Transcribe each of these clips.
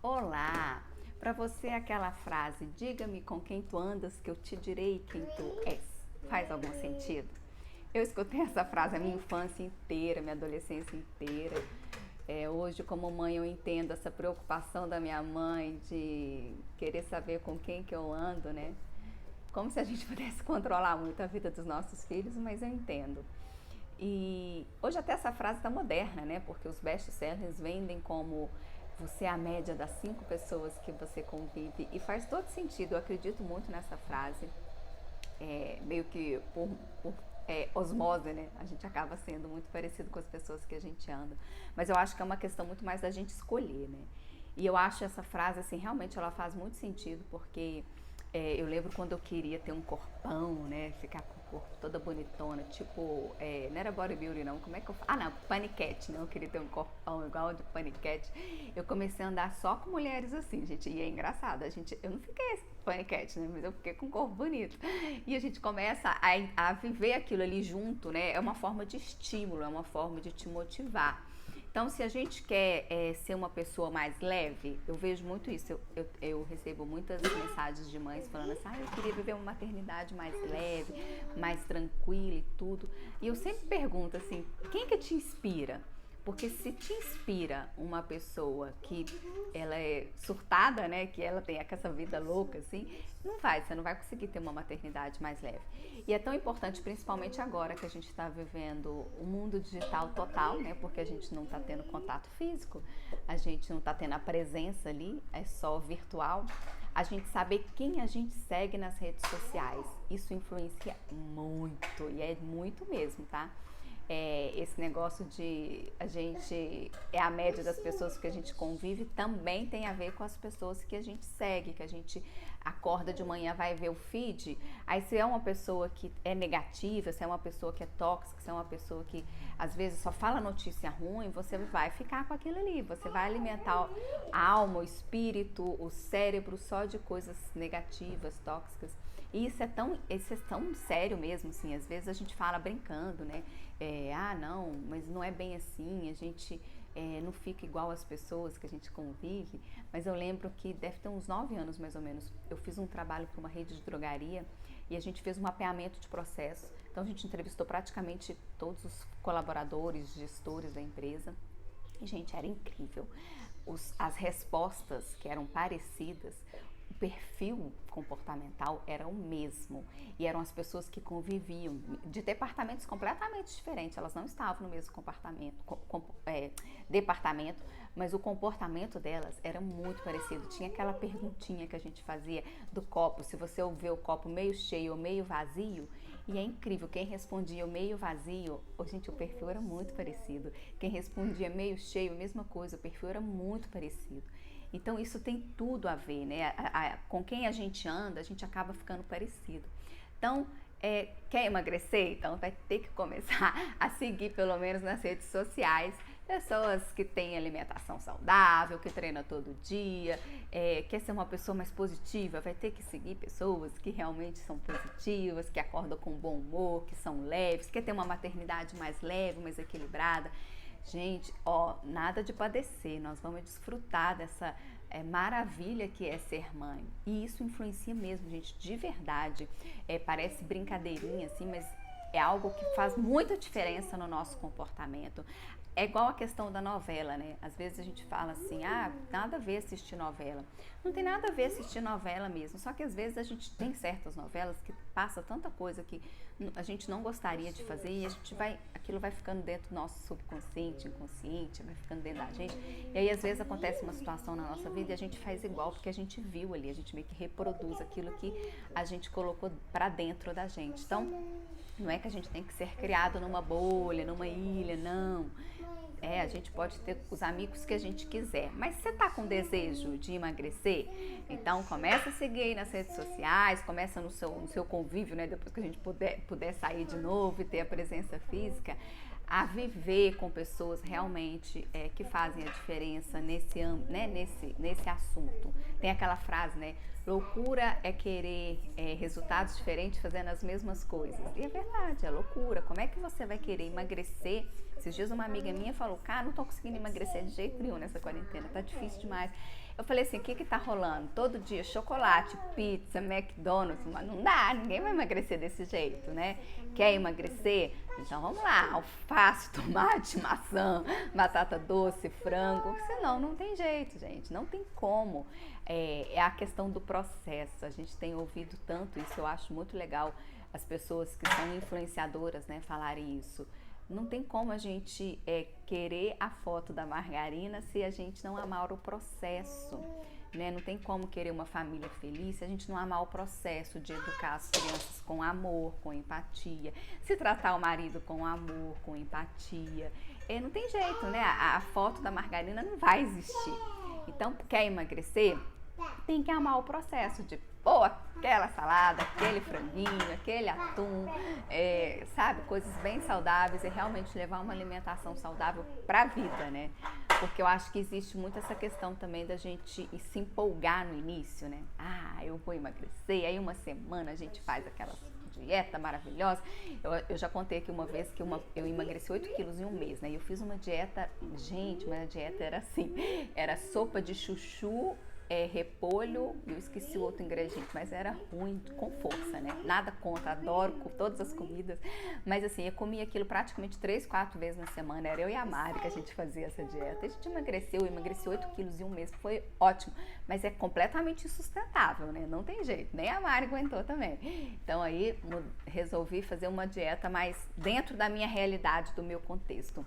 Olá! Para você aquela frase, diga-me com quem tu andas que eu te direi quem tu és. Faz algum sentido? Eu escutei essa frase a minha infância inteira, minha adolescência inteira. Hoje, como mãe, eu entendo essa preocupação da minha mãe de querer saber com quem que eu ando, né? Como se a gente pudesse controlar muito a vida dos nossos filhos, mas eu entendo. E hoje até essa frase está moderna, né? Porque os best-sellers vendem como você é a média das 5 pessoas que você convive. E faz todo sentido, eu acredito muito nessa frase. Meio que por osmose, né? A gente acaba sendo muito parecido com as pessoas que a gente anda. Mas eu acho que é uma questão muito mais da gente escolher, né? E eu acho essa frase, assim, realmente ela faz muito sentido, porque eu lembro quando eu queria ter um corpão, né? Ficar com o corpo toda bonitona, tipo, não era bodybuilding não, como é que eu falo? Ah não, paniquete, né? Eu queria ter um corpão igual de paniquete. Eu comecei a andar só com mulheres assim, gente, e é engraçado, eu não fiquei paniquete, né? Mas eu fiquei com um corpo bonito. E a gente começa a viver aquilo ali junto, né? É uma forma de estímulo, é uma forma de te motivar. Então, se a gente quer ser uma pessoa mais leve, eu vejo muito isso. Eu recebo muitas mensagens de mães falando assim: eu queria viver uma maternidade mais leve, mais tranquila e tudo. E eu sempre pergunto assim: quem que te inspira? Porque se te inspira uma pessoa que ela é surtada, né, que ela tem essa vida louca assim, você não vai conseguir ter uma maternidade mais leve. E é tão importante, principalmente agora que a gente está vivendo um mundo digital total, né, porque a gente não está tendo contato físico, a gente não está tendo a presença ali, é só virtual. A gente saber quem a gente segue nas redes sociais, isso influencia muito, e é muito mesmo, tá? Esse negócio de a gente é a média das pessoas que a gente convive também tem a ver com as pessoas que a gente segue, que a gente acorda de manhã, vai ver o feed, aí se é uma pessoa que é negativa, se é uma pessoa que é tóxica, se é uma pessoa que às vezes só fala notícia ruim, você vai ficar com aquilo ali, você vai alimentar a alma, o espírito, o cérebro só de coisas negativas, tóxicas. E isso é tão sério mesmo, assim, às vezes a gente fala brincando, né? Não, mas não é bem assim, a gente não fica igual às pessoas que a gente convive. Mas eu lembro que deve ter uns 9 anos mais ou menos, eu fiz um trabalho para uma rede de drogaria e a gente fez um mapeamento de processo. Então a gente entrevistou praticamente todos os colaboradores, gestores da empresa. E, gente, era incrível. As respostas que eram parecidas, o perfil comportamental era o mesmo. E eram as pessoas que conviviam de departamentos completamente diferentes. Elas não estavam no mesmo departamento, mas o comportamento delas era muito parecido. Tinha aquela perguntinha que a gente fazia do copo, se você vê o copo meio cheio ou meio vazio. E é incrível, quem respondia meio vazio, gente, o perfil era muito parecido. Quem respondia meio cheio, mesma coisa, o perfil era muito parecido. Então isso tem tudo a ver, né? Com quem a gente anda, a gente acaba ficando parecido. Então, quer emagrecer? Então vai ter que começar a seguir, pelo menos nas redes sociais, pessoas que têm alimentação saudável, que treina todo dia, quer ser uma pessoa mais positiva, vai ter que seguir pessoas que realmente são positivas, que acordam com bom humor, que são leves, quer ter uma maternidade mais leve, mais equilibrada. Gente, nada de padecer, nós vamos desfrutar dessa maravilha que é ser mãe. E isso influencia mesmo, gente, de verdade. Parece brincadeirinha assim, mas é algo que faz muita diferença no nosso comportamento. É igual a questão da novela, né? Às vezes a gente fala assim, nada a ver assistir novela. Não tem nada a ver assistir novela mesmo, só que às vezes a gente tem certas novelas que passa tanta coisa que a gente não gostaria de fazer e aquilo vai ficando dentro do nosso subconsciente, inconsciente, vai ficando dentro da gente. E aí às vezes acontece uma situação na nossa vida e a gente faz igual porque a gente viu ali, a gente meio que reproduz aquilo que a gente colocou pra dentro da gente. Então, não é que a gente tem que ser criado numa bolha, numa ilha, não. A gente pode ter os amigos que a gente quiser, mas se você tá com desejo de emagrecer, então começa a seguir aí nas redes sociais, começa no seu convívio, né? Depois que a gente puder sair de novo e ter a presença física, a viver com pessoas realmente que fazem a diferença nesse assunto. Tem aquela frase, né? Loucura é querer resultados diferentes fazendo as mesmas coisas. E é verdade, é loucura. Como é que você vai querer emagrecer? Esses dias uma amiga minha falou, cara, não tô conseguindo emagrecer de jeito nenhum nessa quarentena, tá difícil demais. Eu falei assim, o que tá rolando? Todo dia chocolate, pizza, McDonald's, mas não dá, ninguém vai emagrecer desse jeito, né? Quer emagrecer? Então vamos lá, alface, tomate, maçã, batata doce, frango, senão não tem jeito, gente, não tem como. É a questão do processo, a gente tem ouvido tanto isso, eu acho muito legal as pessoas que são influenciadoras, né, falarem isso. Não tem como a gente querer a foto da margarina se a gente não amar o processo, né? Não tem como querer uma família feliz se a gente não amar o processo de educar as crianças com amor, com empatia, se tratar o marido com amor, com empatia. Não tem jeito, né? A foto da margarina não vai existir. Então, quer emagrecer? Tem que amar o processo de pô, aquela salada, aquele franguinho, aquele atum, sabe? Coisas bem saudáveis e realmente levar uma alimentação saudável pra vida, né? Porque eu acho que existe muito essa questão também da gente se empolgar no início, né? Ah, eu vou emagrecer, aí uma semana a gente faz aquela dieta maravilhosa. Eu já contei aqui uma vez que eu emagreci 8 quilos em um mês, né? E eu fiz uma dieta, gente, mas a dieta era assim, era sopa de chuchu, repolho, eu esqueci o outro ingrediente, mas era ruim, com força, né? Nada contra, adoro todas as comidas, mas assim, eu comia aquilo praticamente 3, 4 vezes na semana, era eu e a Mari que a gente fazia essa dieta, a gente emagreci 8 quilos em um mês, foi ótimo, mas é completamente insustentável, né? Não tem jeito, nem a Mari aguentou também. Então aí, resolvi fazer uma dieta mais dentro da minha realidade, do meu contexto.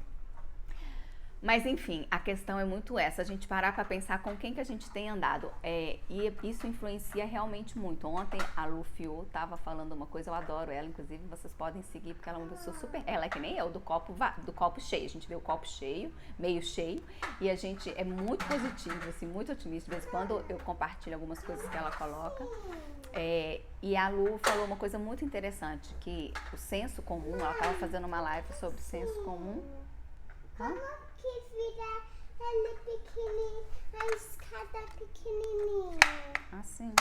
Mas enfim, a questão é muito essa, a gente parar para pensar com quem que a gente tem andado, e isso influencia realmente muito. Ontem a Lu Fiô tava falando uma coisa, eu adoro ela, inclusive vocês podem seguir, porque ela é uma pessoa super, ela é que nem eu, do copo cheio, a gente vê o copo cheio, meio cheio, e a gente é muito positivo, assim, muito otimista, de vez em quando eu compartilho algumas coisas que ela coloca, e a Lu falou uma coisa muito interessante, que o senso comum, ela tava fazendo uma live sobre senso comum. Que vira ele pequenininho, a escada pequenininha. Assim.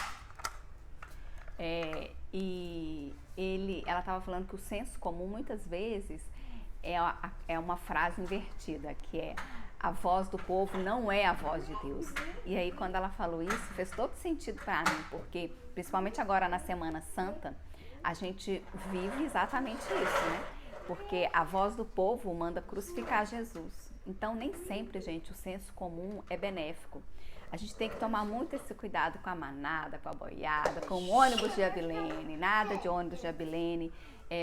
E ela estava falando que o senso comum muitas vezes é uma frase invertida, que é a voz do povo não é a voz de Deus. E aí quando ela falou isso, fez todo sentido para mim, porque principalmente agora na Semana Santa, a gente vive exatamente isso, né? Porque a voz do povo manda crucificar Jesus. Então, nem sempre, gente, o senso comum é benéfico. A gente tem que tomar muito esse cuidado com a manada, com a boiada, com o ônibus de Abilene, nada de ônibus de Abilene.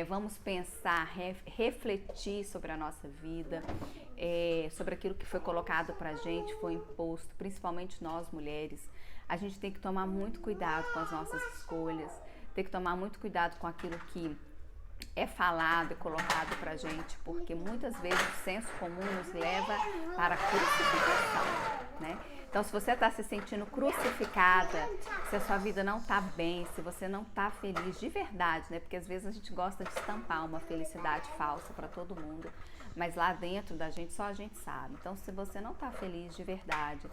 Vamos pensar, refletir sobre a nossa vida, sobre aquilo que foi colocado pra gente, foi imposto, principalmente nós mulheres. A gente tem que tomar muito cuidado com as nossas escolhas, tem que tomar muito cuidado com aquilo que é falado e colocado pra gente, porque muitas vezes o senso comum nos leva para a crucificação, né? Então, se você está se sentindo crucificada, se a sua vida não está bem, se você não está feliz de verdade, né? Porque às vezes a gente gosta de estampar uma felicidade falsa para todo mundo, mas lá dentro da gente só a gente sabe. Então, se você não está feliz de verdade,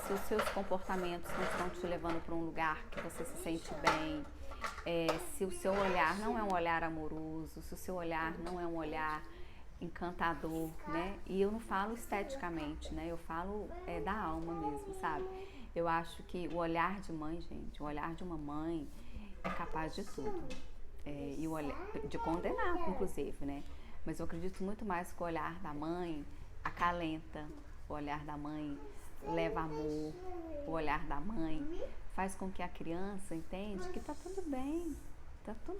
se os seus comportamentos não estão te levando para um lugar que você se sente bem, se o seu olhar não é um olhar amoroso, se o seu olhar não é um olhar encantador, né? E eu não falo esteticamente, né? Eu falo da alma mesmo, sabe? Eu acho que o olhar de mãe, gente, o olhar de uma mãe é capaz de tudo. E o olhar, de condenar, inclusive, né? Mas eu acredito muito mais que o olhar da mãe acalenta, o olhar da mãe leva amor, o olhar da mãe faz com que a criança entenda que tá tudo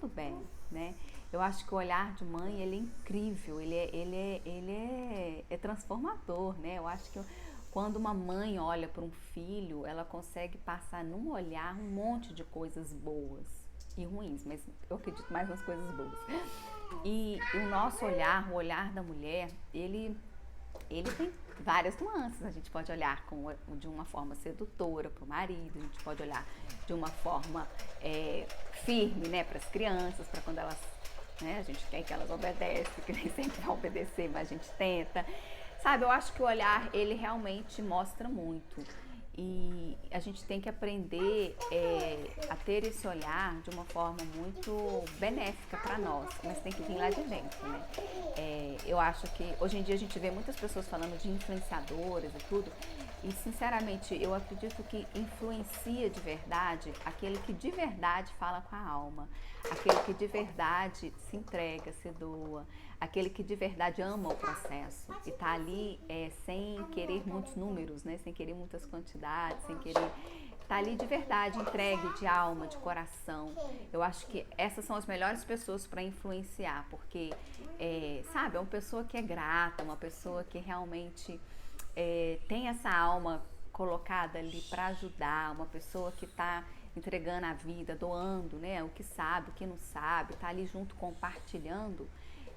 bem, né? Eu acho que o olhar de mãe, ele é incrível, ele é transformador, né? Eu acho que quando uma mãe olha para um filho, ela consegue passar num olhar um monte de coisas boas e ruins, mas eu acredito mais nas coisas boas. E o nosso olhar, o olhar da mulher, ele tem várias nuances. A gente pode olhar de uma forma sedutora para o marido, a gente pode olhar de uma forma firme, né, para as crianças, para quando elas, né, a gente quer que elas obedeçam, que nem sempre vão obedecer, mas a gente tenta. Sabe, eu acho que o olhar, ele realmente mostra muito. E a gente tem que aprender a ter esse olhar de uma forma muito benéfica para nós, mas tem que vir lá de dentro, né? Eu acho que hoje em dia a gente vê muitas pessoas falando de influenciadoras e tudo, E sinceramente, eu acredito que influencia de verdade aquele que de verdade fala com a alma, aquele que de verdade se entrega, se doa, aquele que de verdade ama o processo e tá ali sem querer muitos números, né? Sem querer muitas quantidades, sem querer tá ali de verdade, entregue de alma, de coração. Eu acho que essas são as melhores pessoas para influenciar, porque sabe, é uma pessoa que é grata, uma pessoa que realmente tem essa alma colocada ali para ajudar, uma pessoa que está entregando a vida, doando, né, o que sabe, o que não sabe, está ali junto compartilhando.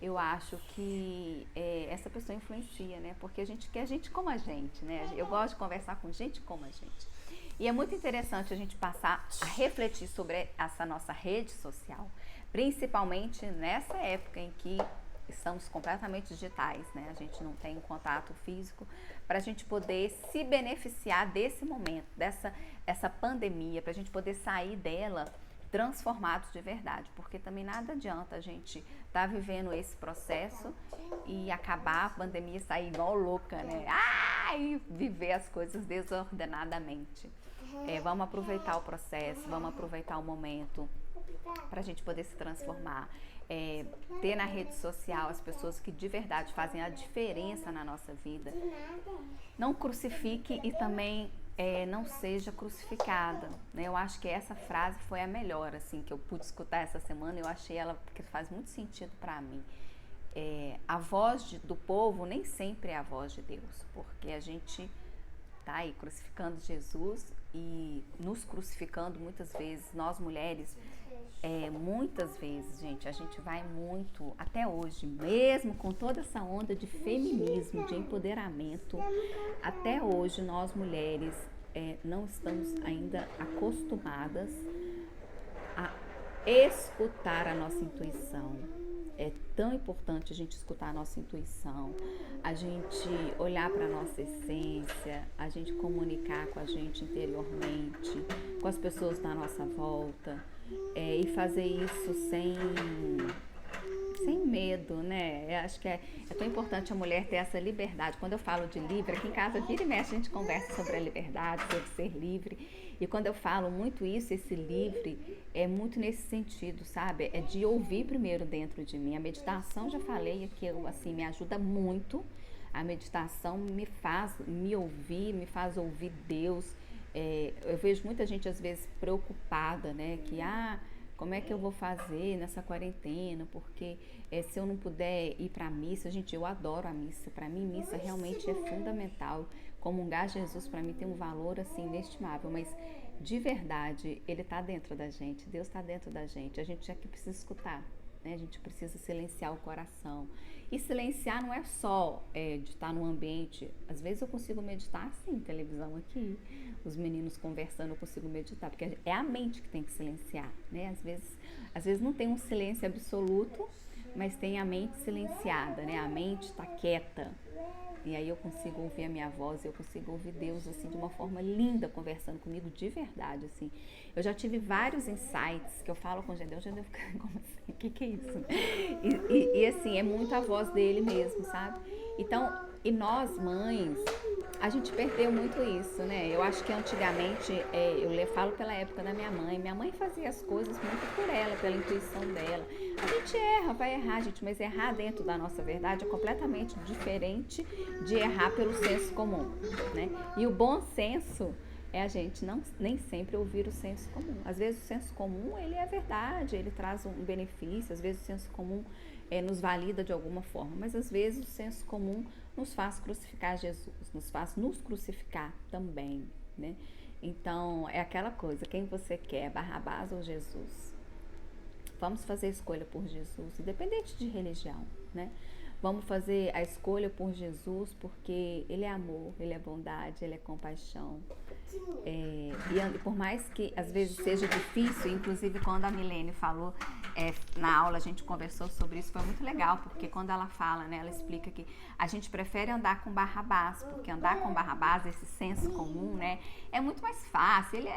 Eu acho que essa pessoa influencia, né, porque a gente quer gente como a gente, né, eu gosto de conversar com gente como a gente. E é muito interessante a gente passar a refletir sobre essa nossa rede social, principalmente nessa época em que estamos completamente digitais, né? A gente não tem contato físico, para a gente poder se beneficiar desse momento, essa pandemia, para a gente poder sair dela transformados de verdade, porque também nada adianta a gente estar vivendo esse processo e acabar a pandemia e sair igual louca, né? E viver as coisas desordenadamente. Vamos aproveitar o processo, vamos aproveitar o momento para a gente poder se transformar. Ter na rede social as pessoas que de verdade fazem a diferença na nossa vida. Não crucifique e também não seja crucificada, né? Eu acho que essa frase foi a melhor, assim, que eu pude escutar essa semana. Eu achei ela que faz muito sentido para mim. A voz do povo nem sempre é a voz de Deus, porque a gente tá aí crucificando Jesus e nos crucificando muitas vezes, nós mulheres. Muitas vezes, gente, a gente vai muito, até hoje, mesmo com toda essa onda de feminismo, de empoderamento, até hoje nós mulheres não estamos ainda acostumadas a escutar a nossa intuição. É tão importante a gente escutar a nossa intuição, a gente olhar para a nossa essência, a gente comunicar com a gente interiormente, com as pessoas da nossa volta. E fazer isso sem medo, né? Eu acho que é tão importante a mulher ter essa liberdade. Quando eu falo de livre, aqui em casa, vira e mexe, a gente conversa sobre a liberdade, sobre ser livre. E quando eu falo muito isso, esse livre, é muito nesse sentido, sabe? É de ouvir primeiro dentro de mim. A meditação, já falei aqui, assim, me ajuda muito. A meditação me faz me ouvir, me faz ouvir Deus. Eu vejo muita gente às vezes preocupada, né, que como é que eu vou fazer nessa quarentena, porque se eu não puder ir para a missa, gente, eu adoro a missa, para mim missa realmente é fundamental, comungar Jesus para mim tem um valor assim inestimável, mas de verdade ele está dentro da gente, Deus está dentro da gente, a gente aqui precisa escutar, né? A gente precisa silenciar o coração. E silenciar não é só de estar num ambiente. Às vezes eu consigo meditar assim, televisão aqui, os meninos conversando, eu consigo meditar, porque é a mente que tem que silenciar, né? Às vezes não tem um silêncio absoluto, mas tem a mente silenciada, né? A mente está quieta. E aí eu consigo ouvir a minha voz, eu consigo ouvir Deus assim de uma forma linda conversando comigo de verdade, assim. Eu já tive vários insights que eu falo com o Deus fica como assim, o que é isso? E assim, é muito a voz dele mesmo, sabe? Então, e nós mães, a gente perdeu muito isso, né? Eu acho que antigamente, eu falo pela época da minha mãe fazia as coisas muito por ela, pela intuição dela. A gente erra, vai errar, gente, mas errar dentro da nossa verdade é completamente diferente de errar pelo senso comum, né? E o bom senso é a gente nem sempre ouvir o senso comum. Às vezes o senso comum, ele é verdade, ele traz um benefício, às vezes o senso comum nos valida de alguma forma, mas às vezes o senso comum nos faz crucificar Jesus, nos faz nos crucificar também, né? Então, é aquela coisa, quem você quer, Barrabás ou Jesus? Vamos fazer a escolha por Jesus, independente de religião, né? Vamos fazer a escolha por Jesus porque Ele é amor, Ele é bondade, Ele é compaixão. E por mais que às vezes seja difícil, inclusive quando a Milene falou na aula, a gente conversou sobre isso, foi muito legal, porque quando ela fala, né, ela explica que a gente prefere andar com Barrabás, porque andar com Barrabás, esse senso comum, né, é muito mais fácil. Ele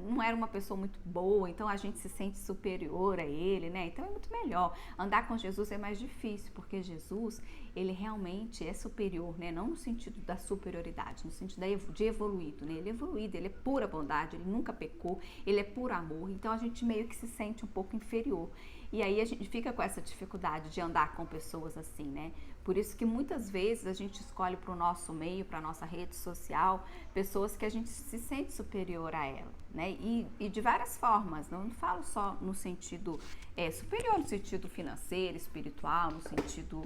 não era uma pessoa muito boa, então a gente se sente superior a ele, né, então é muito melhor. Andar com Jesus é mais difícil, porque Jesus, ele realmente é superior, né, não no sentido da superioridade, no sentido de evoluído, né, ele é evoluído, ele é pura bondade, ele nunca pecou, ele é puro amor, então a gente meio que se sente um pouco inferior. E aí a gente fica com essa dificuldade de andar com pessoas assim, né? Por isso que muitas vezes a gente escolhe para o nosso meio, para a nossa rede social, pessoas que a gente se sente superior a ela, né? E de várias formas, não falo só no sentido superior, no sentido financeiro, espiritual, no sentido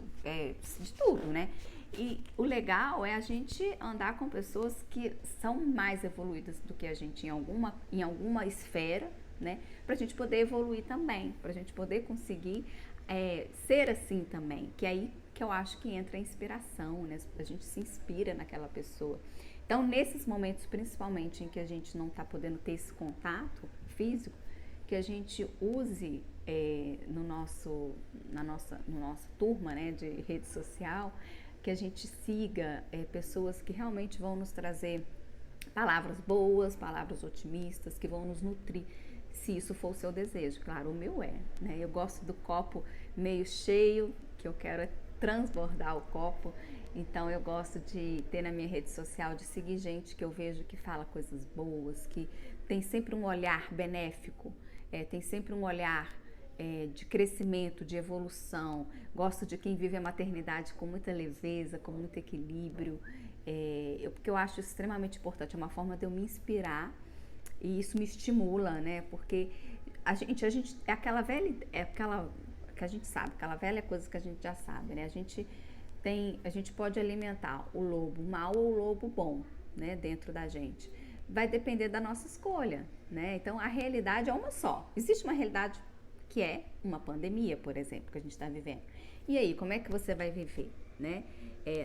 de tudo, né? E o legal é a gente andar com pessoas que são mais evoluídas do que a gente em alguma esfera, né? Pra gente poder evoluir também, pra gente poder conseguir ser assim também, que é aí que eu acho que entra a inspiração, né? A gente se inspira naquela pessoa. Então, nesses momentos, principalmente em que a gente não tá podendo ter esse contato físico, que a gente use no nossa turma, né, de rede social, que a gente siga pessoas que realmente vão nos trazer palavras boas, palavras otimistas, que vão nos nutrir, se isso for o seu desejo. Claro, o meu né? Eu gosto do copo meio cheio, que eu quero transbordar o copo, então eu gosto de ter na minha rede social, de seguir gente que eu vejo que fala coisas boas, que tem sempre um olhar benéfico, tem sempre um olhar de crescimento, de evolução. Gosto de quem vive a maternidade com muita leveza, com muito equilíbrio, porque eu acho extremamente importante, é uma forma de eu me inspirar e isso me estimula, né? Porque a gente é aquela velha, que a gente sabe, aquela velha coisa que a gente já sabe, né? A gente pode alimentar o lobo mau ou o lobo bom, né? Dentro da gente. Vai depender da nossa escolha, né? Então a realidade é uma só. Existe uma realidade que é uma pandemia, por exemplo, que a gente está vivendo. E aí, como é que você vai viver, né?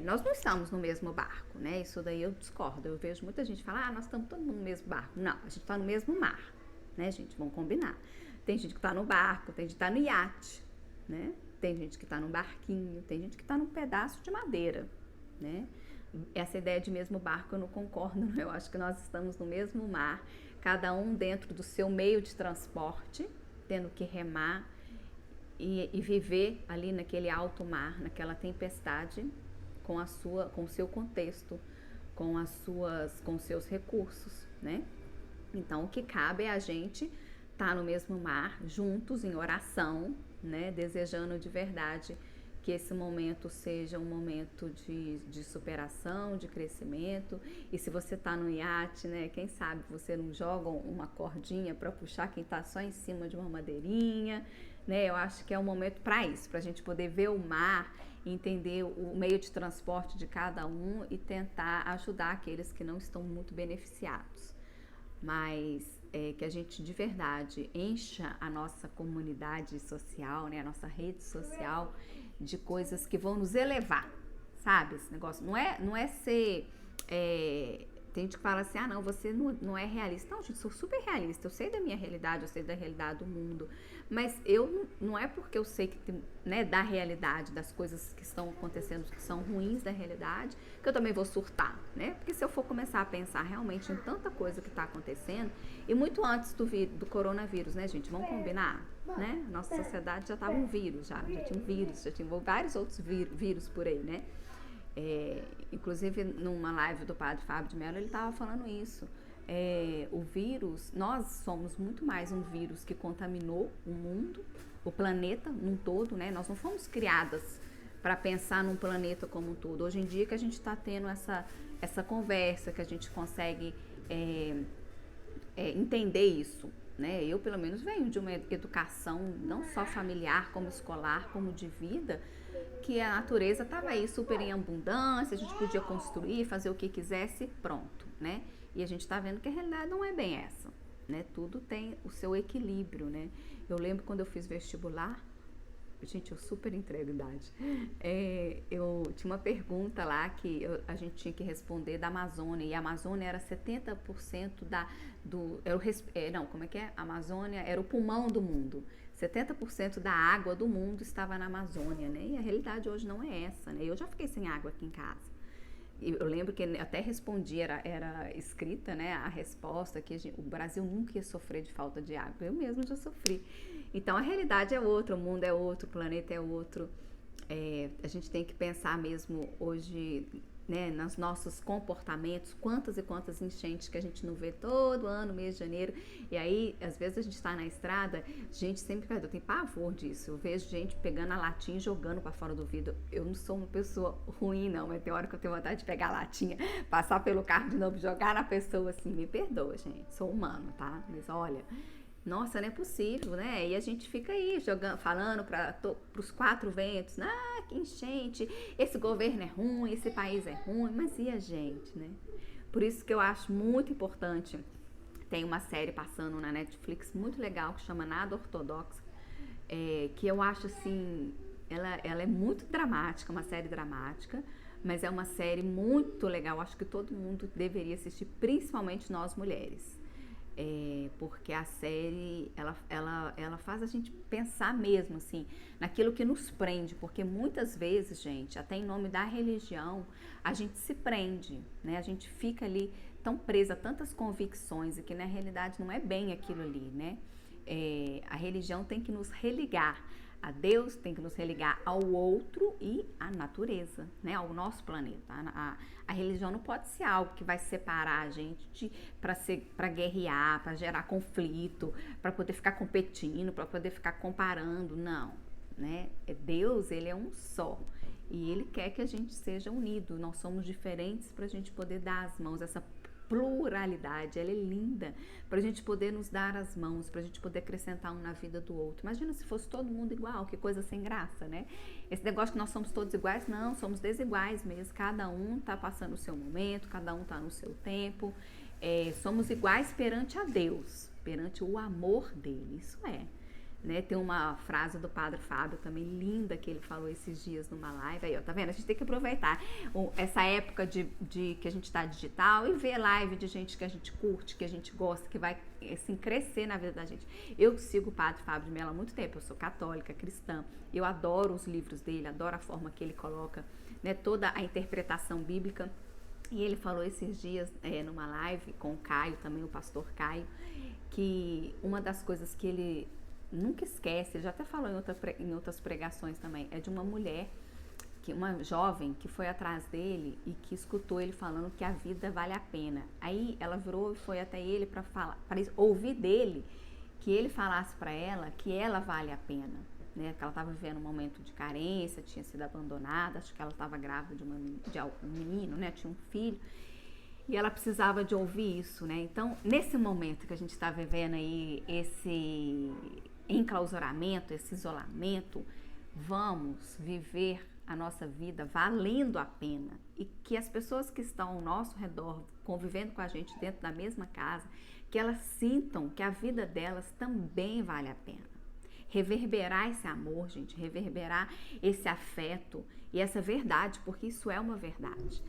Nós não estamos no mesmo barco, né? Isso daí eu discordo. Eu vejo muita gente falar, nós estamos todos no mesmo barco. Não, a gente está no mesmo mar, né, gente? Vamos combinar. Tem gente que está no barco, tem gente que está no iate, né? Tem gente que está no barquinho, tem gente que está num pedaço de madeira, né? Essa ideia de mesmo barco eu não concordo, não. Eu acho que nós estamos no mesmo mar, cada um dentro do seu meio de transporte, tendo que remar e viver ali naquele alto mar, naquela tempestade, com o seu contexto, com os seus recursos, né? Então, o que cabe é a gente estar no mesmo mar, juntos, em oração, né? Desejando de verdade que esse momento seja um momento de superação, de crescimento. E se você está no iate, né? Quem sabe você não joga uma cordinha para puxar quem está só em cima de uma madeirinha, né? Eu acho que é um momento para isso, para a gente poder ver o mar, entender o meio de transporte de cada um e tentar ajudar aqueles que não estão muito beneficiados. Mas que a gente de verdade encha a nossa comunidade social, né, a nossa rede social de coisas que vão nos elevar, sabe? Esse negócio não é ser... tem gente que fala assim, não, você não é realista. Não, gente, sou super realista, eu sei da minha realidade, eu sei da realidade do mundo, mas não é porque eu sei que né, da realidade, das coisas que estão acontecendo, que são ruins da realidade, que eu também vou surtar, né? Porque se eu for começar a pensar realmente em tanta coisa que está acontecendo, e muito antes do coronavírus, né, gente? Vamos combinar, né? Nossa sociedade já estava um vírus, já tinha um vírus, já tinha vários outros vírus por aí, né? Inclusive numa live do padre Fábio de Mello ele estava falando isso, o vírus, nós somos muito mais um vírus que contaminou o mundo, o planeta num todo, né? Nós não fomos criadas para pensar num planeta como um todo. Hoje em dia que a gente está tendo essa conversa, que a gente consegue entender isso, né? Eu pelo menos venho de uma educação não só familiar, como escolar, como de vida, que a natureza estava aí super em abundância, a gente podia construir, fazer o que quisesse, pronto, né? E a gente está vendo que a realidade não é bem essa, né? Tudo tem o seu equilíbrio, né? Eu lembro quando eu fiz vestibular, Gente, eu super entrego idade. Eu tinha uma pergunta lá que a gente tinha que responder da Amazônia, e a Amazônia era 70% A Amazônia era o pulmão do mundo. 70% da água do mundo estava na Amazônia, né? E a realidade hoje não é essa, né? Eu já fiquei sem água aqui em casa. Eu lembro que até respondi, era escrita, né, a resposta que o Brasil nunca ia sofrer de falta de água. Eu mesma já sofri. Então a realidade é outra, o mundo é outro, o planeta é outro. A gente tem que pensar mesmo hoje, né, nos nossos comportamentos, quantas e quantas enchentes que a gente não vê todo ano, mês de janeiro. E aí, às vezes a gente está na estrada, gente sempre, eu tenho pavor disso. Eu vejo gente pegando a latinha e jogando para fora do vidro. Eu não sou uma pessoa ruim, não, mas tem hora que eu tenho vontade de pegar a latinha, passar pelo carro de novo, jogar na pessoa assim. Me perdoa, gente, sou humano, tá? Mas olha, nossa, não é possível, né? E a gente fica aí jogando, falando para os quatro ventos, que enchente, esse governo é ruim, esse país é ruim, mas e a gente, né? Por isso que eu acho muito importante, tem uma série passando na Netflix muito legal que chama Nada Ortodoxa, que eu acho assim, ela é muito dramática, uma série dramática, mas é uma série muito legal, acho que todo mundo deveria assistir, principalmente nós mulheres. Porque a série, ela faz a gente pensar mesmo, assim, naquilo que nos prende, porque muitas vezes, gente, até em nome da religião, a gente se prende, né? A gente fica ali tão presa a tantas convicções e que na realidade não é bem aquilo ali, né? A religião tem que nos religar a Deus, tem que nos religar ao outro e à natureza, né? Ao nosso planeta. A religião não pode ser algo que vai separar a gente para guerrear, para gerar conflito, para poder ficar competindo, para poder ficar comparando, não, né? Deus, ele é um só e ele quer que a gente seja unido. Nós somos diferentes para a gente poder dar as mãos, essa pluralidade, ela é linda, para a gente poder nos dar as mãos, para a gente poder acrescentar um na vida do outro. Imagina se fosse todo mundo igual, que coisa sem graça, né? Esse negócio que nós somos todos iguais, não, somos desiguais mesmo, cada um tá passando o seu momento, cada um tá no seu tempo, somos iguais perante a Deus, perante o amor dele, isso é. Né, tem uma frase do Padre Fábio também linda que ele falou esses dias numa live. Aí, ó, tá vendo? A gente tem que aproveitar essa época de que a gente tá digital e ver live de gente que a gente curte, que a gente gosta, que vai assim, crescer na vida da gente. Eu sigo o Padre Fábio de Mello há muito tempo, eu sou católica, cristã, eu adoro os livros dele, adoro a forma que ele coloca, né, toda a interpretação bíblica. E ele falou esses dias numa live com o Caio, também o pastor Caio, que uma das coisas que ele nunca esquece, ele já até falou em outras pregações também, é de uma mulher, uma jovem que foi atrás dele e que escutou ele falando que a vida vale a pena. Aí ela virou e foi até ele para ouvir dele, que ele falasse para ela que ela vale a pena, né? Que ela estava vivendo um momento de carência, tinha sido abandonada, acho que ela estava grávida de um menino, né? Tinha um filho. E ela precisava de ouvir isso, né? Então, nesse momento que a gente está vivendo aí, esse enclausuramento, esse isolamento, vamos viver a nossa vida valendo a pena. E que as pessoas que estão ao nosso redor, convivendo com a gente dentro da mesma casa, que elas sintam que a vida delas também vale a pena. Reverberar esse amor, gente, reverberar esse afeto e essa verdade, porque isso é uma verdade.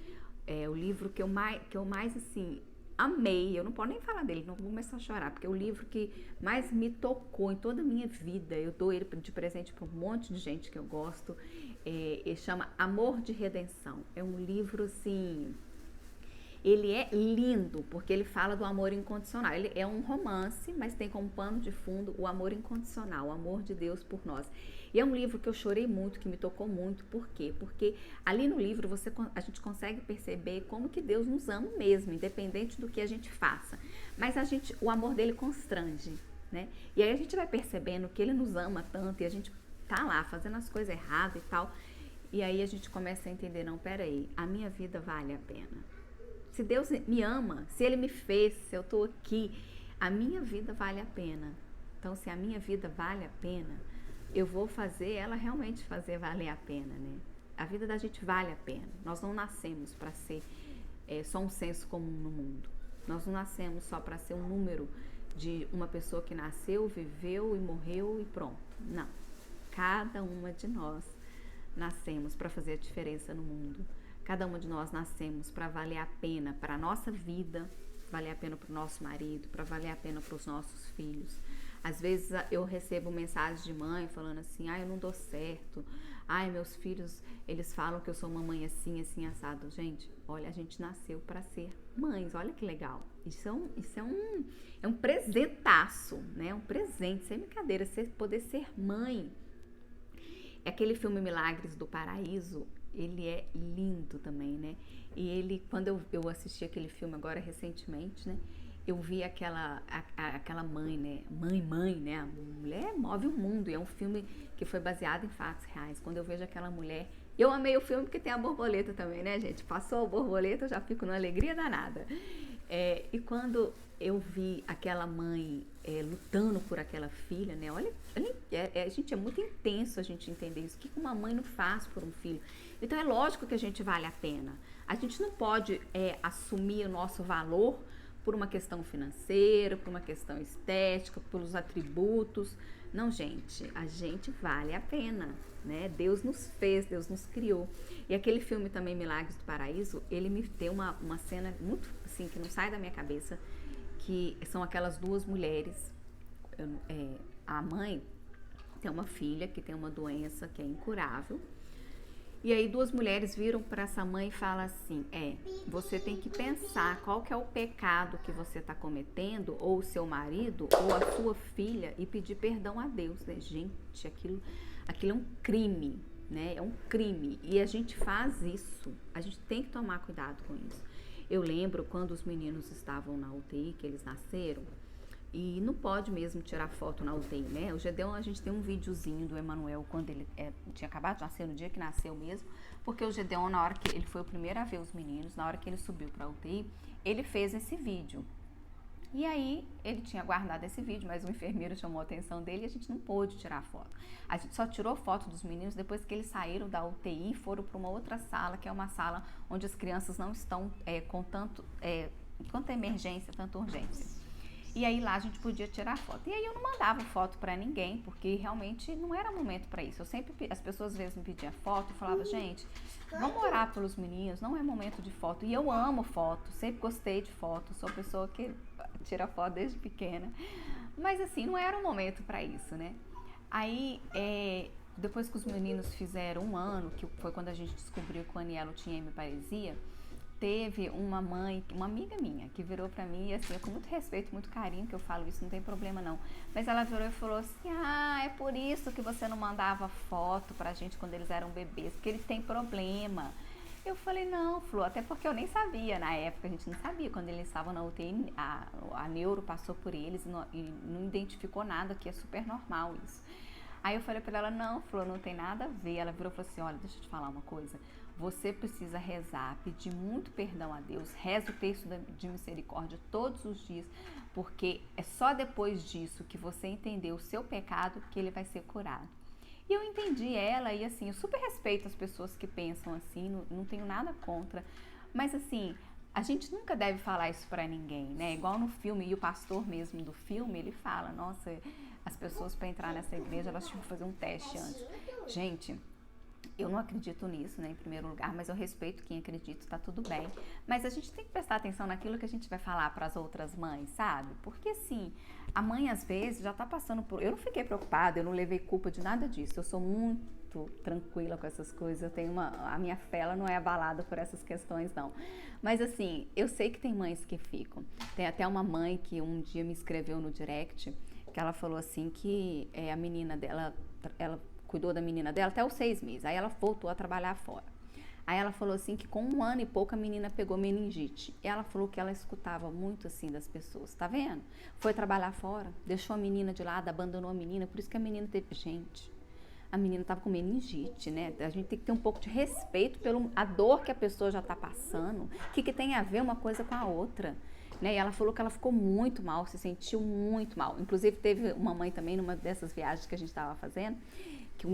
É o livro que eu mais assim, amei, eu não posso nem falar dele, não vou começar a chorar, porque é o livro que mais me tocou em toda a minha vida. Eu dou ele de presente para um monte de gente que eu gosto. Ele chama Amor de Redenção. É um livro assim, ele é lindo, porque ele fala do amor incondicional. Ele é um romance, mas tem como pano de fundo o amor incondicional, o amor de Deus por nós. E é um livro que eu chorei muito, que me tocou muito. Por quê? Porque ali no livro a gente consegue perceber como que Deus nos ama mesmo, independente do que a gente faça. Mas o amor dele constrange, né? E aí a gente vai percebendo que ele nos ama tanto e a gente tá lá fazendo as coisas erradas e tal. E aí a gente começa a entender, não, peraí, a minha vida vale a pena. Se Deus me ama, se ele me fez, se eu tô aqui, a minha vida vale a pena. Então, se a minha vida vale a pena, eu vou fazer ela realmente fazer valer a pena, né? A vida da gente vale a pena. Nós não nascemos para ser só um senso comum no mundo. Nós não nascemos só para ser um número de uma pessoa que nasceu, viveu e morreu e pronto. Não. cada uma de nós nascemos para fazer a diferença no mundo. Cada uma de nós nascemos para valer a pena para a nossa vida, valer a pena para o nosso marido, para valer a pena para os nossos filhos. Às vezes eu recebo mensagens de mãe falando assim, eu não dou certo, meus filhos, eles falam que eu sou uma mãe assim, assim, assado. Gente, olha, a gente nasceu para ser mães, olha que legal. Isso é um presentaço, né? Um presente, sem brincadeira, você poder ser mãe. Aquele filme Milagres do Paraíso, ele é lindo também, né? E ele, quando eu assisti aquele filme agora recentemente, né? Eu vi aquela mãe, né? Mãe, né? A mulher move o mundo. E é um filme que foi baseado em fatos reais. Quando eu vejo aquela mulher... Eu amei o filme porque tem a borboleta também, né, gente? Passou a borboleta, eu já fico numa alegria danada. E quando eu vi aquela mãe lutando por aquela filha, né? Olha, gente, é muito intenso a gente entender isso. O que uma mãe não faz por um filho? Então é lógico que a gente vale a pena. A gente não pode assumir o nosso valor por uma questão financeira, por uma questão estética, pelos atributos. Não, gente, a gente vale a pena, né? Deus nos fez, Deus nos criou. E aquele filme também, Milagres do Paraíso, ele me deu uma cena muito, assim, que não sai da minha cabeça, que são aquelas duas mulheres. A mãe tem uma filha que tem uma doença que é incurável. E aí duas mulheres viram para essa mãe e falam assim, você tem que pensar qual que é o pecado que você está cometendo, ou o seu marido, ou a sua filha, e pedir perdão a Deus, né? Gente, aquilo é um crime, né? É um crime. E a gente faz isso, a gente tem que tomar cuidado com isso. Eu lembro quando os meninos estavam na UTI, que eles nasceram, e não pode mesmo tirar foto na UTI, né? O Gedeon, a gente tem um videozinho do Emanuel quando ele tinha acabado de nascer, no dia que nasceu mesmo, porque o Gedeon, na hora que ele foi o primeiro a ver os meninos, na hora que ele subiu pra UTI, ele fez esse vídeo. E aí, ele tinha guardado esse vídeo, mas o enfermeiro chamou a atenção dele e a gente não pôde tirar foto. A gente só tirou foto dos meninos depois que eles saíram da UTI e foram para uma outra sala, que é uma sala onde as crianças não estão com tanta emergência, tanta urgência. E aí lá a gente podia tirar foto. E aí eu não mandava foto pra ninguém, porque realmente não era momento pra isso. As pessoas às vezes me pediam foto, eu falava, gente, vamos orar pelos meninos, não é momento de foto. E eu amo foto, sempre gostei de foto, sou pessoa que tira foto desde pequena. Mas assim, não era um momento pra isso, né? Aí, depois que os meninos fizeram 1 ano, que foi quando a gente descobriu que o Anielo tinha hemiparesia, teve uma mãe, uma amiga minha, que virou pra mim, e assim, com muito respeito, muito carinho que eu falo isso, não tem problema não, mas ela virou e falou assim, é por isso que você não mandava foto pra gente quando eles eram bebês, porque eles têm problema. Eu falei, não, Flor, até porque eu nem sabia, na época a gente não sabia, quando eles estavam na UTI, a neuro passou por eles e não identificou nada, que é super normal isso. Aí eu falei pra ela, não, Flor, não tem nada a ver. Ela virou e falou assim, olha, deixa eu te falar uma coisa, você precisa rezar, pedir muito perdão a Deus, reza o texto de misericórdia todos os dias, porque é só depois disso que você entender o seu pecado que ele vai ser curado. E eu entendi ela, e assim, eu super respeito as pessoas que pensam assim, não tenho nada contra, mas assim, a gente nunca deve falar isso pra ninguém, né? Igual no filme, e o pastor mesmo do filme, ele fala, nossa, as pessoas para entrar nessa igreja, elas tinham que fazer um teste antes. Gente, eu não acredito nisso, né, em primeiro lugar, mas eu respeito quem acredita, tá tudo bem. Mas a gente tem que prestar atenção naquilo que a gente vai falar para as outras mães, sabe? Porque assim, a mãe às vezes já tá passando por... Eu não fiquei preocupada, eu não levei culpa de nada disso, eu sou muito tranquila com essas coisas, eu tenho a minha fé, ela não é abalada por essas questões, não. Mas assim, eu sei que tem mães que ficam. Tem até uma mãe que um dia me escreveu no direct, que ela falou assim que a menina dela, ela cuidou da menina dela até os 6 meses, aí ela voltou a trabalhar fora. Aí ela falou assim que com 1 ano e pouco a menina pegou meningite. E ela falou que ela escutava muito assim das pessoas, tá vendo? Foi trabalhar fora, deixou a menina de lado, abandonou a menina, por isso que a menina teve... Gente, a menina tava com meningite, né? A gente tem que ter um pouco de respeito pela a dor que a pessoa já tá passando, o que tem a ver uma coisa com a outra. Né? E ela falou que ela ficou muito mal, se sentiu muito mal. Inclusive teve uma mãe também, numa dessas viagens que a gente estava fazendo, que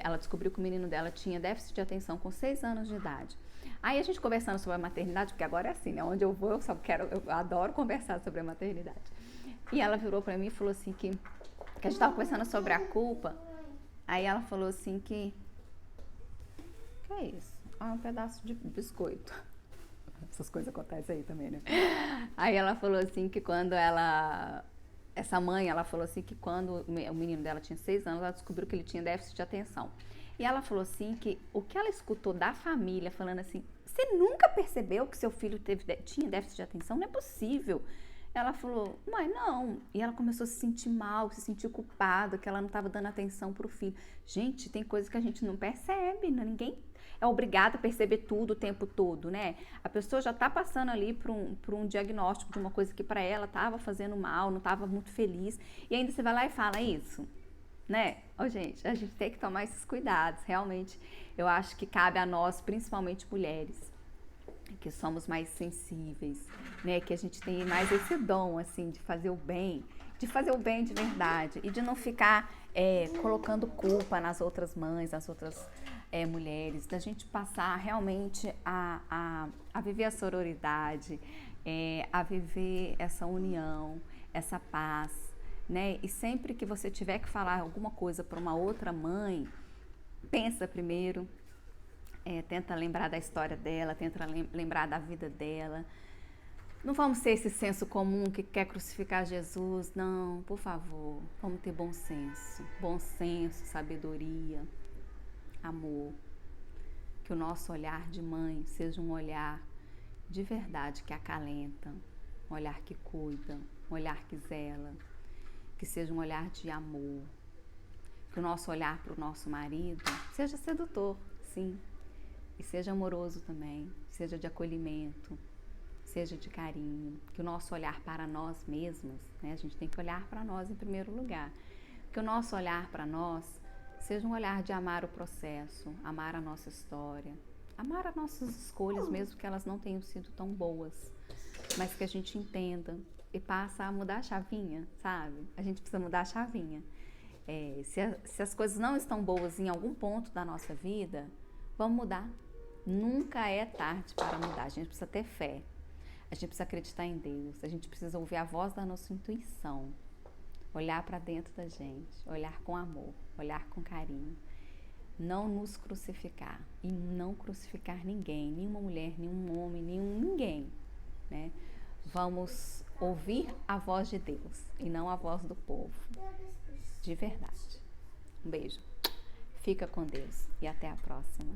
ela descobriu que o menino dela tinha déficit de atenção com 6 anos de idade. Aí a gente conversando sobre a maternidade, porque agora é assim, né? Onde eu vou, eu adoro conversar sobre a maternidade. E ela virou pra mim e falou assim que a gente estava conversando sobre a culpa. Aí ela falou assim que é isso? Ah, um pedaço de biscoito. Essas coisas acontecem aí também, né? Aí ela falou assim que quando essa mãe, ela falou assim que quando o menino dela tinha 6 anos, ela descobriu que ele tinha déficit de atenção. E ela falou assim que o que ela escutou da família falando assim, você nunca percebeu que seu filho tinha déficit de atenção? Não é possível. Ela falou, mãe, não. E ela começou a se sentir mal, se sentir culpada, que ela não estava dando atenção pro filho. Gente, tem coisas que a gente não percebe, né? Ninguém é obrigado a perceber tudo o tempo todo, né? A pessoa já está passando ali por um diagnóstico de uma coisa que para ela estava fazendo mal, não estava muito feliz, e ainda você vai lá e fala isso, né? Gente, a gente tem que tomar esses cuidados, realmente. Eu acho que cabe a nós, principalmente mulheres, que somos mais sensíveis, né? Que a gente tem mais esse dom, assim, de fazer o bem de verdade e de não ficar colocando culpa nas outras mães, nas outras mulheres, da gente passar realmente a viver a sororidade, a viver essa união, essa paz, né? E sempre que você tiver que falar alguma coisa para uma outra mãe, pensa primeiro, tenta lembrar da história dela, tenta lembrar da vida dela. Não vamos ter esse senso comum que quer crucificar Jesus, não, por favor. Vamos ter bom senso, sabedoria, amor. Que o nosso olhar de mãe seja um olhar de verdade que acalenta, um olhar que cuida, um olhar que zela, que seja um olhar de amor. Que o nosso olhar para o nosso marido seja sedutor, sim, e seja amoroso também, seja de acolhimento, seja de carinho. Que o nosso olhar para nós mesmas, né, a gente tem que olhar para nós em primeiro lugar, que o nosso olhar para nós seja um olhar de amar o processo, amar a nossa história, amar as nossas escolhas, mesmo que elas não tenham sido tão boas, mas que a gente entenda e passa a mudar a chavinha, sabe? A gente precisa mudar a chavinha. Se as coisas não estão boas em algum ponto da nossa vida, vamos mudar. Nunca é tarde para mudar. A gente precisa ter fé, a gente precisa acreditar em Deus, a gente precisa ouvir a voz da nossa intuição, olhar para dentro da gente, olhar com amor, olhar com carinho, não nos crucificar e não crucificar ninguém, nenhuma mulher, nenhum homem, ninguém, né? Vamos ouvir a voz de Deus e não a voz do povo, de verdade. Um beijo, fica com Deus e até a próxima.